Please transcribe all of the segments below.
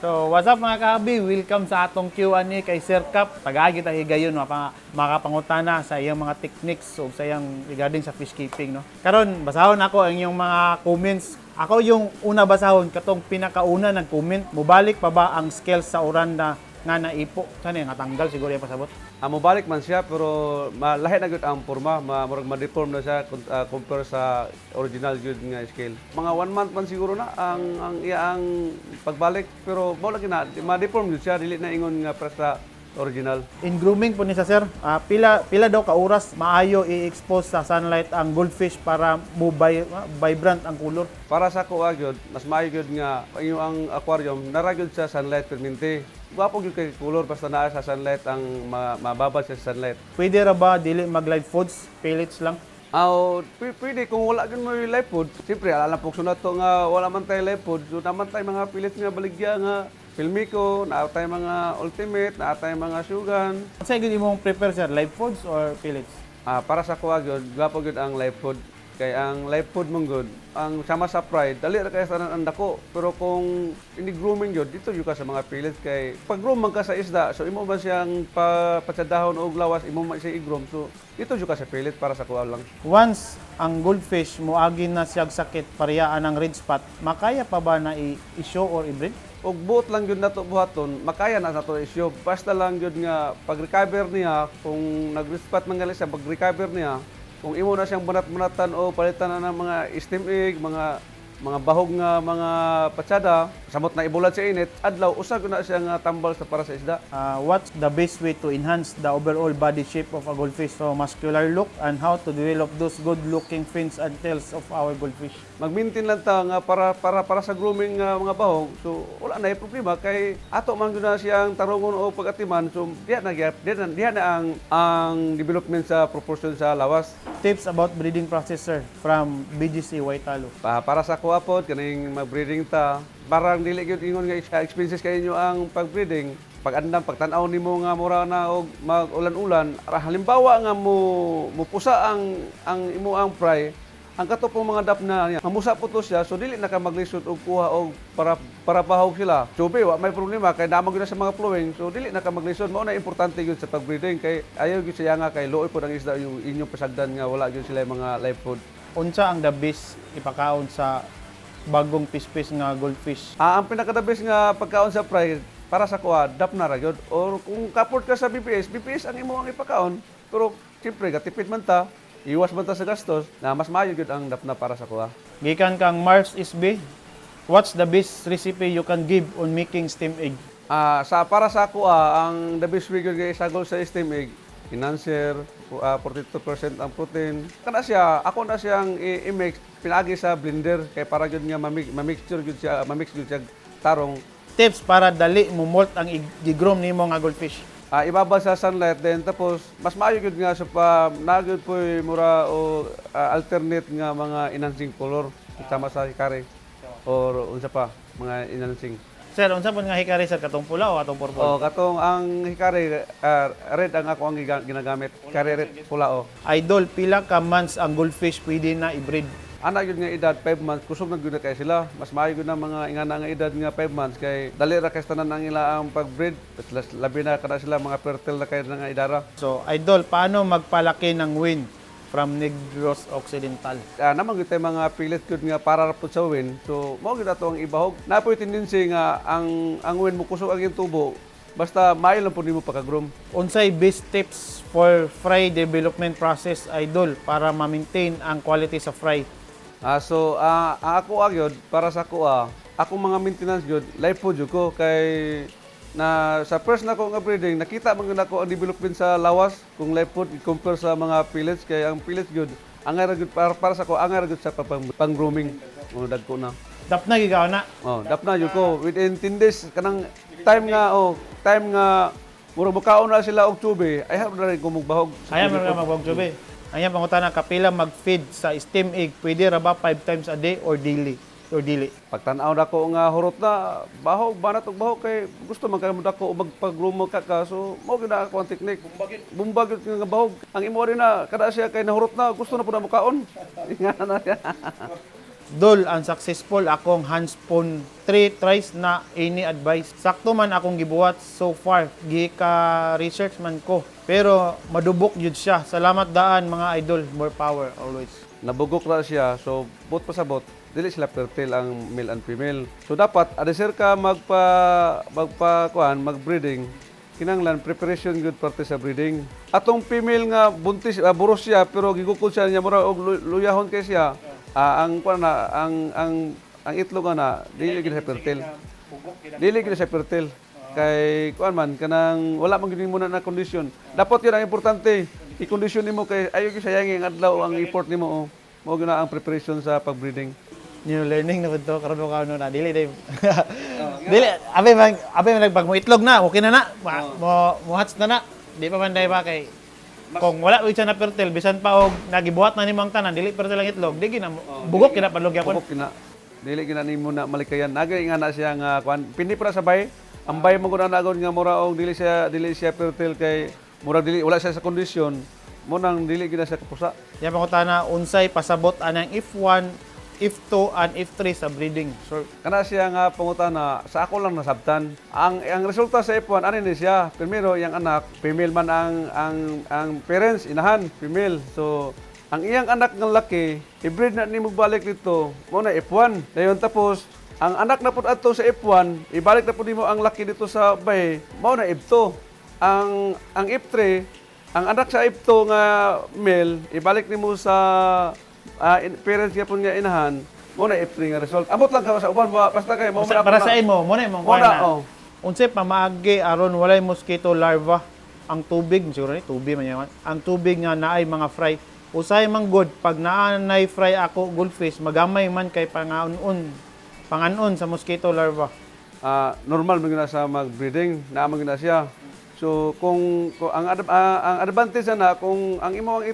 So, what's up mga kahabi? Welcome sa atong Q&A kay Sir Cap. Tagagi ta higayon makapangutana sa iyang mga techniques o sa iyang regarding sa fish keeping, no. Karon basahon ako ang iyong mga comments. Ako yung una basahon katong pinakauna nag-comment. Mubalik pa ba ang scales sa Oranda nga naipo? Saan nga tanggal siguro yung pasabot? Mobalik man siya pero lahi na gyud ang porma, murag ma-deform na siya compare sa original gyud nga scale. Mga 1 month man siguro na ang iyang pagbalik pero mao lagi na ma-deform gyud siya dili na ingon nga para sa original. In grooming po ni sa sir, pila daw ka oras maayo i-expose sa sunlight ang goldfish para vibrant ang kulor. Para sa kuha gyud, mas maayo gyud nga ang aquarium nara gyud sa sunlight permanente. Gwapo gyud kay color basta naa sa sunlight ang mababad siya sa sunlight. Pwede ra ba dili mag live foods, pellets lang? Pwede kung wala gyud mo live food. Siyempre alam po na to nga wala man tay live food. So naman tay mga pellets nga baligya nga Filmico, naa tay mga ultimate, naa tay mga sugan. Sa gyud imong prepare sir, live foods or pellets? Para sa kuha gyud, gwapo gyud ang live food. Kay ang live food mong good, ang sama sa pride, dali ra kay sa ang dako. Pero kung hindi grooming gyud, dito gyud ka sa mga pellets kay pag groom man ka sa isda, so imo man siyang patsadahon og lawas, imo man siya i-groom. So dito gyud ka sa pellet para sa kuha lang. Once ang goldfish moagi na siyag sakit, pariyaan ang red spot, makaya pa ba na i-show or i-breed? Og buot lang gyud nato buhaton, makaya na nato issue. Basta lang gyud nga pag-recover niya, kung nag-spot man gali siya, pag-recover niya, kung imo na siyang bunat-bunatan o palitan na ng mga steam egg, mga bahog nga mga patsada, samot na ibulad sa init, adlaw usa na siya nga tambal sa para sa isda. What's the best way to enhance the overall body shape of a goldfish so muscular look and how to develop those good-looking fins and tails of our goldfish? Mag-maintain lang ta nga para sa grooming nga mga bahog. So wala na problema kay ato man gyud na siyang tarungon o pag-atiman. So diha na ang development sa proportion sa lawas. Tips about breeding process sir from BGC Waitalo. Para sa kuha pod kaning mag-breeding ta, parang dili gyud ingon nga expenses kay inyo ang pag-breeding. Pag-andam pagtan-aw nimo nga mura na og mag-ulan-ulan, halimbawa nga mo pusa ang imo ang fry, ang kato pong mga dapna niya, mamusa po to siya, so dili na ka maglisod og kuha og para bahog sila. Subi, wa may problema kay naman gyud sa mga flowing, so dili na ka maglisod. Mao na importante gyud sa pag-breeding kay ayaw gyud siya nga kay luoy pod ang isda yung inyong pasagdan nga wala gyud sila mga live food. Unsa ang the best ipakaon sa bagong pispis nga goldfish? Ang pinaka-the best nga pagkaon sa fry para sa kuha, dapna ra gyud. Or kung kaport ka sa BPS ang imo ang ipakaon, pero siyempre gatipid man ta. Iwas man ta sa gastos na mas maayo gyud ang dapna para sa kuha. Gikan kang Mars SB, what's the best recipe you can give on making steam egg? Para sa kuha, ang the best way gyud nga isagol sa steam egg, enhancer, 42% ang protein. Kana siya, ako na siyang i-mix pinagi sa blender kay para gyud nga mamix gyud siya tarong. Tips para dali mo molt ang i-groom nimo nga goldfish. Ibaba sa sunlight din tapos mas maayo gyud nga sa nagyud po mura o alternate nga mga enhancing color sama sa hikari or unsa pa mga enhancing. Sir, unsa man nga hikari sir, katong pula o katong purple? Katong ang hikari red ang ako ang ginagamit. Hikari red pula Idol, pila ka months ang goldfish pwede na i-breed? Ana gyud nga edad 5 months kusog na gyud kay sila. Mas maayo gyud na mga ingana nga edad nga 5 months kay dali ra kay tanan ang ila ang pag-breed. Labi na kada sila mga fertile na kay nga idara. So, idol, paano magpalaki ng win from Negros Occidental? Naman gyud tay mga pellet gyud nga para ra pud sa win. So mao gyud ato ang ibahog. Napoy tendency nga ang win mo kusog ang iyong tubo. Basta maayo lang pud nimo pagka-groom. Unsay best tips for fry development process, idol, para ma-maintain ang quality sa fry? Ako agyod para sa kuha, akong mga maintenance gyud live food jud ko kay na sa first na ko nga breeding nakita man gyud ako ang development sa lawas kung live food compare sa mga pellets kay ang pellets gyud angay ra gyud para sa ko angay ra gyud sa pang grooming dagko na. Dapna gigaw na. Dapna jud ko within 10 days kanang time nga murag mukaon na sila og tube ay have na rin kumugbahog. Ayaw man nga magbogjobe. Ayan, pangutana, kapila mag-feed sa steam egg, pwede ra ba 5 times a day or daily? Pagtan-aw na ko nga hurot na, bahog, banat og bahog kay gusto man kay ko magpag-groom ka so mao gyud ako ang technique. Bumbag nga bahog. Ang imo rin na kada siya kay nahurot na, gusto na pud na mukaon. Ingana na siya. Dol, unsuccessful akong handphone 3 tries na any advice. Sakto man akong gibuhat so far. Gika research man ko. Pero madubok yun siya. Salamat daan mga idol. More power always. Nabugok na siya, so bot pa sa bot, dili sila fertile ang male and female. So dapat adisir ka mag-breeding, kinanglan preparation good parte sa breeding. Atong female nga buntis buros siya pero gigukod siya niya mura og luyahon kay siya. Ang itlog na dili gid sa fertile. Dili gid sa fertile. Kay kuan man kanang wala man gid mo na kondisyon. Dapat yun ang importante. I-condition nimo kay ayo gyud sayang ang adlaw ang effort nimo. Mo gyud na ang preparation sa pag-breeding. New learning na to karon ka na dili dai. Dili abi man pag mo itlog na okay na na. Mo hatch na na. Di pa man dai ba kay kung wala uy siya na fertile bisan pa og nagibuhat na nimo ang tanan dili fertile ang itlog di gina bugok kina padlog yapon. Bugok kina. Dili gina nimo na malikayan. Nagay nga na siya nga kuan pindi para sa bay. Ang bay mo gud nagon nga mura og dili siya fertile kay mura dili wala siya sa kondisyon. Mo nang dili gid siya kapusa. Yan pangutana unsay pasabot anang F1, F2 and F3 sa breeding. So kana siya nga pangutana sa ako lang nasabtan. Ang resulta sa F1 ani ni siya. Primero yang anak female man ang parents inahan female. So ang iyang anak ng laki i-breed na nimo balik dito. Mo na F1. Dayon tapos ang anak na pud adto sa F1 ibalik na pud nimo ang laki dito sa bay. Mao na F2. Ang F3 ang anak sa F2 nga male ibalik nimo sa parents gyapon nga inahan mo na F3 nga result. Amot lang ka sa uban basta kay mo Para sa imo mo na imong kuan na. Unsay pamaagi aron walay mosquito larva ang tubig siguro ni tubig man yan. Ang tubig nga naay mga fry. Usay man good pag naanay fry ako goldfish magamay man kay panganon sa mosquito larva. Normal man sa mag-breeding na man siya. So kung ang advantage na kung ang imong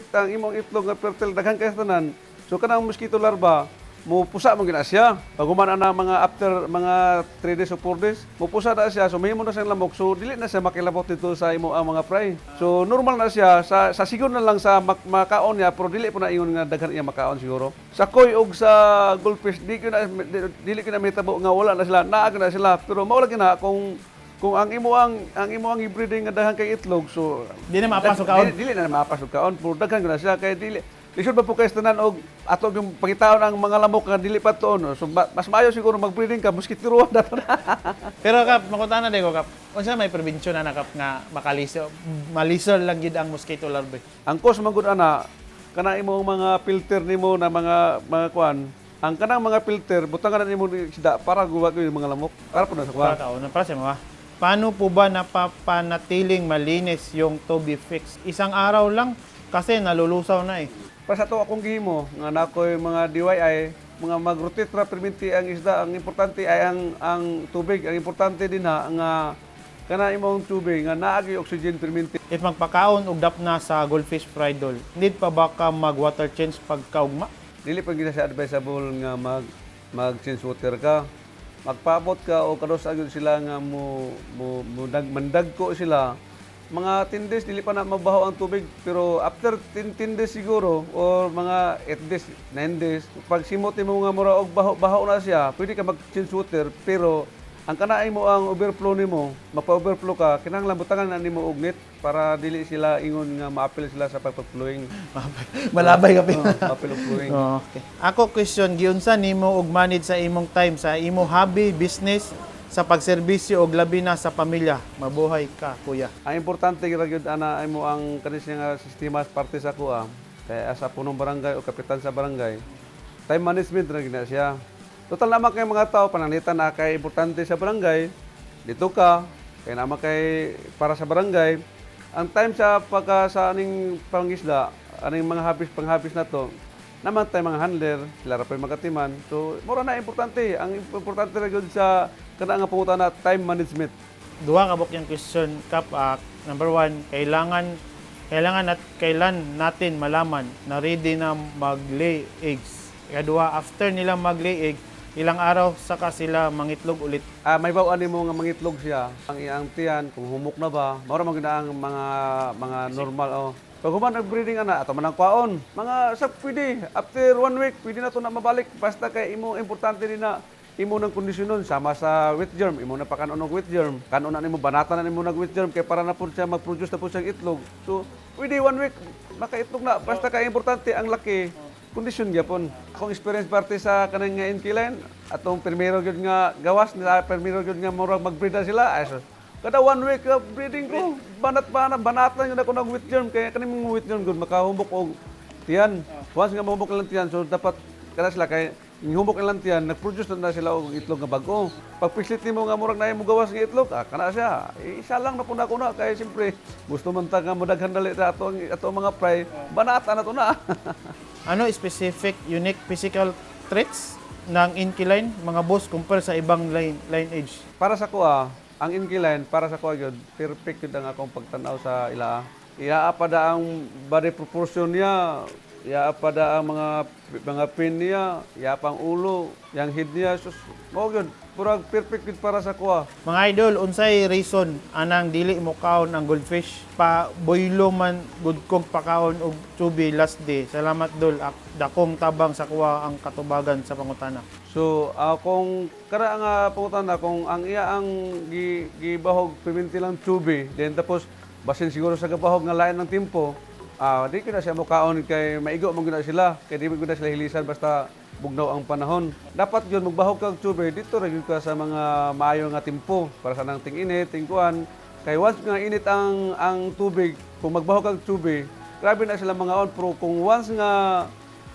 itlog nga fertile daghan kay tanan. So kanang mosquito larva mo pusa man gina siya. Pag humana na mga after mga 3 days o 4 days, mo pusa na siya. So mahimo na siyang lamok. So dili na siya makilabot dito sa imo ang mga fry. So normal na siya sa sigon na lang sa makaon niya pero dili po na ingon nga daghan iya makaon siguro. Sa koy og sa goldfish dili ko na mahitabo nga wala na sila. Naa na sila pero mao lagi na kung ang imo ang i-breeding nga daghan kay itlog so Di na mapasok kaon. Dili na mapasok kaon pero daghan na siya kay dili lisod ba po kay tanan og ato yung pangitaon ang mga lamok nga dili pa tuon. So mas maayo siguro mag-breeding ka mosquito dapat na. Pero kap makutana di ko kap. Unsa may prevention na kap nga malisod lang gid ang mosquito larvae. Ang cause man gud ana kana imong mga filter nimo na mga kuan. Ang kanang mga filter butangan na nimo isda para guwag yung mga lamok. Para po na sa kuan. Para sa mga paano po ba napapanatiling malinis yung Toby Fix? Isang araw lang kasi nalulusaw na eh. Para sa to akong gihimo nga nakoy mga DIY mga mag-rotate ra perminti ang isda. Ang importante ay ang tubig. Ang importante din nga kana imong tubig nga naagi oxygen perminti. If magpakaon og dapna sa goldfish fried doll, need pa ba ka mag-water change pagkaugma? Dili pa gid sa advisable nga mag-change water ka. Magpaabot ka o kados agad sila nga mandag ko sila. Mga 10 days dili pa na mabaho ang tubig pero after 10 days siguro or mga 8 days, 9 days pag simot mo nga mura og baho na siya, pwede ka mag-change water pero ang kanaay mo ang overflow nimo, magpa-overflow ka, kinahanglan butangan na nimo og net para dili sila ingon nga maapil sila sa pagpa-flowing. Malabay ka pin. Flowing. Okay. Ako question, giunsa nimo og manage sa imong time sa imo hobby, business, sa pagserbisyo og labi na sa pamilya. Mabuhay ka, kuya. Ang importante ra gyud ana imo ang kanis nga sistema parte sa kuha. Kay asa punong barangay o kapitan sa barangay. Time management ra gina siya. Total naman kay mga tao pananglitan na kay importante sa barangay. Dito ka kay naman kay para sa barangay. Ang time sa sa aning pangisda, aning mga pang-habis na to, naman tayo mga handler, sila ra pa magatiman. So, mura na importante. Ang importante ra gyud sa kana nga pangutana time management. Duha ka buk yung question, Kap. Number 1, kailan natin malaman na ready na mag-lay eggs. Ikaduha, after nila mag-lay egg, ilang araw saka sila mangitlog ulit. May bawaan mo nga mangitlog siya. Ang iyang tiyan, kung humok na ba, mara man ang mga normal Pag human nag-breeding ana, ato man ang kwaon. Mga sa pwede, after 1 week, pwede na to na mabalik. Basta kay imo, importante din na imo ng kondisyonon sama sa wheat germ, imo na pakanon og wheat germ. Kanon na nimo banatan na nimo nag wheat germ kay para na pud siya mag-produce na pud siyang itlog. So, pwede 1 week makaitlog na. Basta kay importante ang laki. Kondisyon gyapon. Akong experience parte sa kanang nga inkiline, atong primero gyud nga gawas nila, primero gyud nga murag mag-breed na sila. Ay, so, kada 1 week breeding ko, banat lang yun ako ng wheat germ. Kaya kaning mga wheat germ gud makahumbok og tiyan. Once nga mahubok lang tiyan, so dapat kada sila kay humok lang tiyan, nag-produce na sila og itlog nga bag-o. Pag pislit nimo nga murag na mo gawas nga itlog, kana siya. Isa lang na po na ko na kay siyempre gusto man ta nga mudaghan dali sa ato mga fry, banata na to na. Ano specific, unique physical traits ng inkiline, mga boss, compare sa ibang lineage? Para sa kuha, ang inkiline para sa kuha gyud perfect gyud ang akong pagtan-aw sa ila. Iya pa da ang body proportion niya, iya pa da ang mga pin niya, iya pang ulo, yang head niya, sus, mo gyud purag perfect gyud para sa kuha. Mga idol, unsay reason anang dili mo kaon ang goldfish pa boylo man good kog pakaon og tsubi last day. Salamat dol, dakong tabang sa kuha ang katubagan sa pangutana. So, kung kara nga pangutan na kung ang iya ang gibahog piminti lang tsubi, then tapos basin siguro sa gabahog nga lain ng timpo, di ko na siya mukaon kay maigo man gyud na sila, kay di mo gyud na sila hilisan basta bugnaw ang panahon. Dapat yun magbahog kag tsubi dito ra gyud ka sa mga maayo nga timpo para sa nang ting-init, tingkuan. Kay once nga init ang tubig, kung magbahog kag tsubi, grabe na sila mga on, pero kung once nga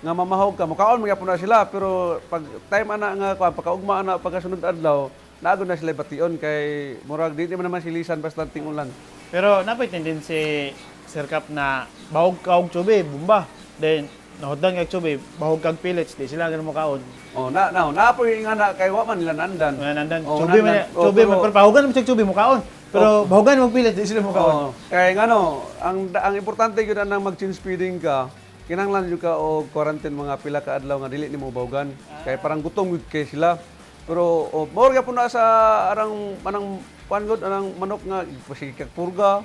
mamahog ka, mukaon magyapon na sila, pero pag time ana nga pagkaugma ana pagkasunod adlaw, naagod na sila bation kay murag di man naman silisan basta tingulan. Pero napay tendency Sir Cap na bahog ka og tsubi, bumba. Then nahudan kag tsubi, bahog kag pellets, di sila ganun mo kaon. Oh, na po nga na kay wa man nila nandan. Nandan, Oh, tsubi man, nandan. Oh, tsubi man, pero- pero pahugan mo siya tsubi mo kaon. Pero bahugan mo pellets, di sila mo kaon. Oo. Kaya nga no, ang importante gyud nang mag-change feeding ka, kinahanglan jud ka og quarantine mga pila ka adlaw nga dili nimo bawgan. Kay parang gutom gyud kay sila. Pero mao gyapon na sa anang kuan gud anang manok nga sige kag purga.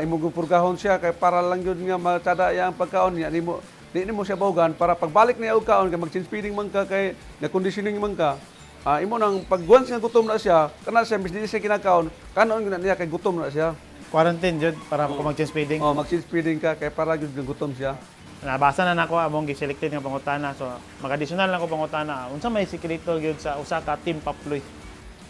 Imong purgahon siya kay para lang gyud nga matada iya ang pagkaon niya nimo. Di nimo siya bawgan para pagbalik niya og kaon kay mag-change feeding man ka kay na conditioning man ka. Imo nang pag once nga gutom na siya, kana siya bisdi siya kinakaon, kanon gyud na niya kay gutom na siya. Quarantine jud para ko mag-change feeding. Mag-change feeding ka kay para gyud gutom siya. Nabasa na nako among gi-selected nga pangutana. So mag-additional lang ko pangutana. Unsa may sikreto gyud sa usa ka team Paploy?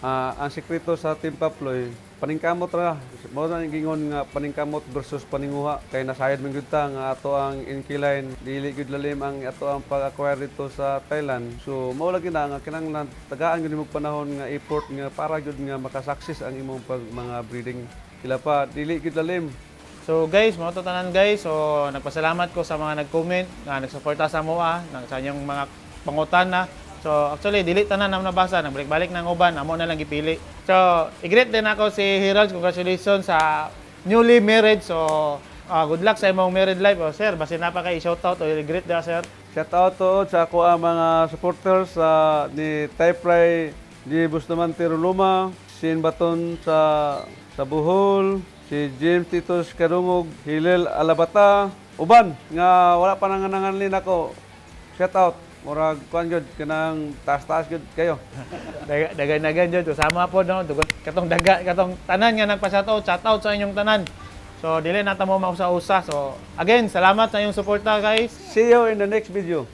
Ang sekreto sa Team Paploy, paningkamot ra. Mao na gingon nga paningkamot versus paninguha kay nasayad man gyud ta nga ato ang inkiline dili gyud lalim ang ato ang pag-acquire dito sa Thailand. So mao lagi na nga kinahanglan tagaan gyud nimo panahon nga effort nga para gyud nga makasucceed ang imong mga breeding. Kila pa dili gyud lalim. So guys, mga tanan guys, so nagpasalamat ko sa mga nag-comment, nga nagsuporta sa MOA, sa inyong mga pangutana. So actually, dili tanan na nabasa, nagbalik-balik ng uban, amo na lang gipili. So, i-greet din ako si Herald, congratulations sa newly married. So, good luck sa imong married life. O sir, basi na pa kay shoutout o i-greet da sir. Shout out to sa ako ang mga supporters ni Typray di Bustamante Ruluma, Sin Baton sa Bohol, si James Titos Karungog, Hilel Alabata, uban nga wala pa nangananganlin ako. Shout out. Murag kuan gyud kanang taas-taas gyud kayo. Dagan-dagan jud sama po no, dugon katong katong tanan nga nagpa-shoutout, shoutout sa inyong tanan. So dili na ta mo mausa-usa. So again, salamat sa inyong suporta guys. See you in the next video.